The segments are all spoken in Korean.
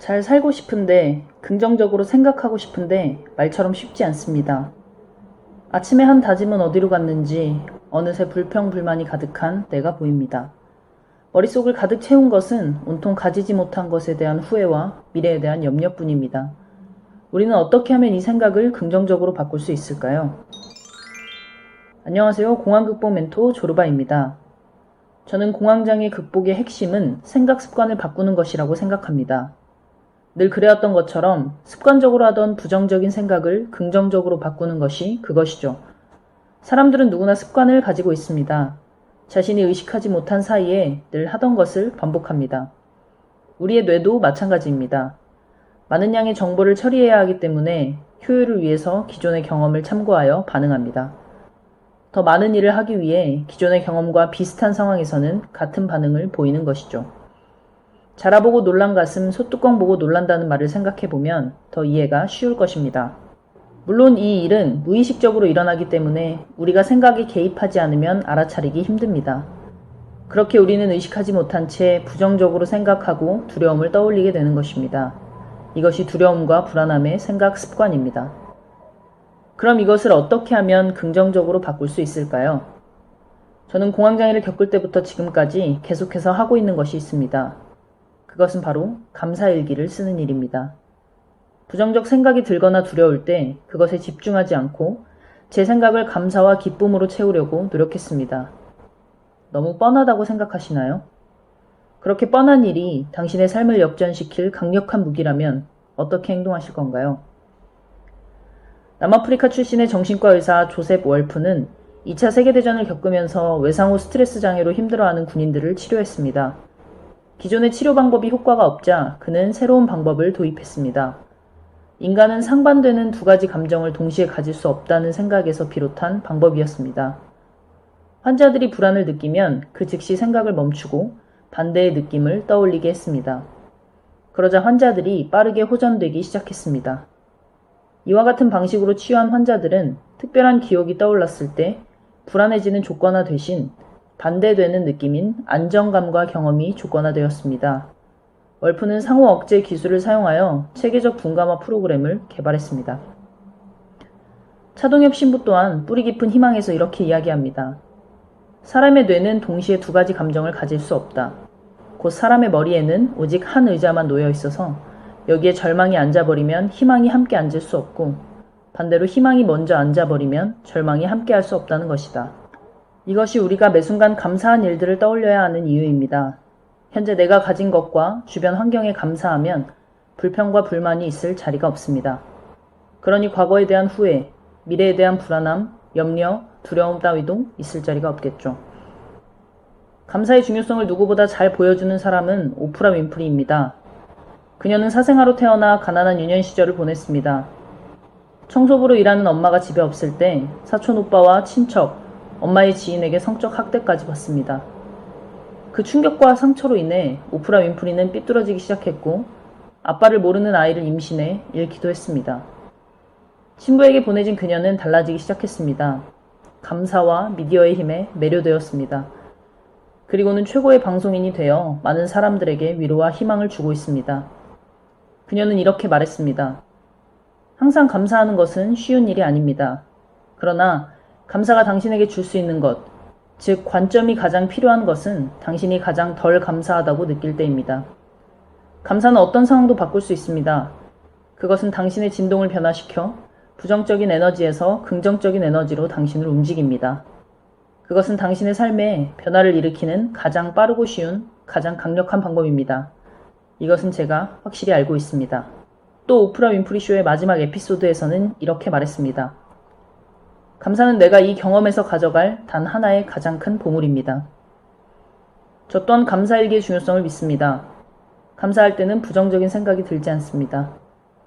잘 살고 싶은데, 긍정적으로 생각하고 싶은데 말처럼 쉽지 않습니다. 아침에 한 다짐은 어디로 갔는지 어느새 불평불만이 가득한 때가 보입니다. 머릿속을 가득 채운 것은 온통 가지지 못한 것에 대한 후회와 미래에 대한 염려뿐입니다. 우리는 어떻게 하면 이 생각을 긍정적으로 바꿀 수 있을까요? 안녕하세요. 공황극복 멘토 조르바입니다. 저는 공황장애 극복의 핵심은 생각 습관을 바꾸는 것이라고 생각합니다. 늘 그래왔던 것처럼 습관적으로 하던 부정적인 생각을 긍정적으로 바꾸는 것이 그것이죠. 사람들은 누구나 습관을 가지고 있습니다. 자신이 의식하지 못한 사이에 늘 하던 것을 반복합니다. 우리의 뇌도 마찬가지입니다. 많은 양의 정보를 처리해야 하기 때문에 효율을 위해서 기존의 경험을 참고하여 반응합니다. 더 많은 일을 하기 위해 기존의 경험과 비슷한 상황에서는 같은 반응을 보이는 것이죠. 자라보고 놀란 가슴, 소뚜껑 보고 놀란다는 말을 생각해보면 더 이해가 쉬울 것입니다. 물론 이 일은 무의식적으로 일어나기 때문에 우리가 생각에 개입하지 않으면 알아차리기 힘듭니다. 그렇게 우리는 의식하지 못한 채 부정적으로 생각하고 두려움을 떠올리게 되는 것입니다. 이것이 두려움과 불안함의 생각 습관입니다. 그럼 이것을 어떻게 하면 긍정적으로 바꿀 수 있을까요? 저는 공황장애를 겪을 때부터 지금까지 계속해서 하고 있는 것이 있습니다. 그것은 바로 감사일기를 쓰는 일입니다. 부정적 생각이 들거나 두려울 때 그것에 집중하지 않고 제 생각을 감사와 기쁨으로 채우려고 노력했습니다. 너무 뻔하다고 생각하시나요? 그렇게 뻔한 일이 당신의 삶을 역전시킬 강력한 무기라면 어떻게 행동하실 건가요? 남아프리카 출신의 정신과 의사 조셉 월프는 2차 세계대전을 겪으면서 외상후 스트레스 장애로 힘들어하는 군인들을 치료했습니다. 기존의 치료 방법이 효과가 없자 그는 새로운 방법을 도입했습니다. 인간은 상반되는 두 가지 감정을 동시에 가질 수 없다는 생각에서 비롯한 방법이었습니다. 환자들이 불안을 느끼면 그 즉시 생각을 멈추고 반대의 느낌을 떠올리게 했습니다. 그러자 환자들이 빠르게 호전되기 시작했습니다. 이와 같은 방식으로 치유한 환자들은 특별한 기억이 떠올랐을 때 불안해지는 조건화 대신 반대되는 느낌인 안정감과 경험이 조건화되었습니다. 월프는 상호 억제 기술을 사용하여 체계적 분감화 프로그램을 개발했습니다. 차동엽 신부 또한 뿌리 깊은 희망에서 이렇게 이야기합니다. 사람의 뇌는 동시에 두 가지 감정을 가질 수 없다. 곧 사람의 머리에는 오직 한 의자만 놓여 있어서 여기에 절망이 앉아버리면 희망이 함께 앉을 수 없고 반대로 희망이 먼저 앉아버리면 절망이 함께 할 수 없다는 것이다. 이것이 우리가 매 순간 감사한 일들을 떠올려야 하는 이유입니다. 현재 내가 가진 것과 주변 환경에 감사하면 불평과 불만이 있을 자리가 없습니다. 그러니 과거에 대한 후회, 미래에 대한 불안함, 염려, 두려움 따위도 있을 자리가 없겠죠. 감사의 중요성을 누구보다 잘 보여주는 사람은 오프라 윈프리입니다. 그녀는 사생아로 태어나 가난한 유년 시절을 보냈습니다. 청소부로 일하는 엄마가 집에 없을 때 사촌 오빠와 친척, 엄마의 지인에게 성적 학대까지 받습니다. 그 충격과 상처로 인해 오프라 윈프리는 삐뚤어지기 시작했고 아빠를 모르는 아이를 임신해 잃기도 했습니다. 신부에게 보내진 그녀는 달라지기 시작했습니다. 감사와 미디어의 힘에 매료되었습니다. 그리고는 최고의 방송인이 되어 많은 사람들에게 위로와 희망을 주고 있습니다. 그녀는 이렇게 말했습니다. 항상 감사하는 것은 쉬운 일이 아닙니다. 그러나 감사가 당신에게 줄 수 있는 것, 즉 관점이 가장 필요한 것은 당신이 가장 덜 감사하다고 느낄 때입니다. 감사는 어떤 상황도 바꿀 수 있습니다. 그것은 당신의 진동을 변화시켜 부정적인 에너지에서 긍정적인 에너지로 당신을 움직입니다. 그것은 당신의 삶에 변화를 일으키는 가장 빠르고 쉬운, 가장 강력한 방법입니다. 이것은 제가 확실히 알고 있습니다. 또 오프라 윈프리 쇼의 마지막 에피소드에서는 이렇게 말했습니다. 감사는 내가 이 경험에서 가져갈 단 하나의 가장 큰 보물입니다. 저 또한 감사일기의 중요성을 믿습니다. 감사할 때는 부정적인 생각이 들지 않습니다.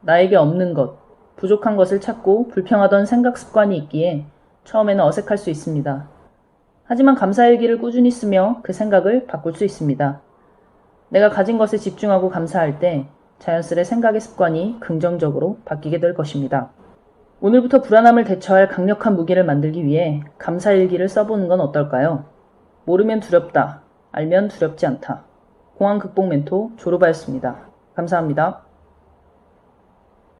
나에게 없는 것, 부족한 것을 찾고 불평하던 생각 습관이 있기에 처음에는 어색할 수 있습니다. 하지만 감사일기를 꾸준히 쓰며 그 생각을 바꿀 수 있습니다. 내가 가진 것에 집중하고 감사할 때 자연스레 생각의 습관이 긍정적으로 바뀌게 될 것입니다. 오늘부터 불안함을 대처할 강력한 무기를 만들기 위해 감사일기를 써보는 건 어떨까요? 모르면 두렵다, 알면 두렵지 않다. 공황극복 멘토 조르바였습니다. 감사합니다.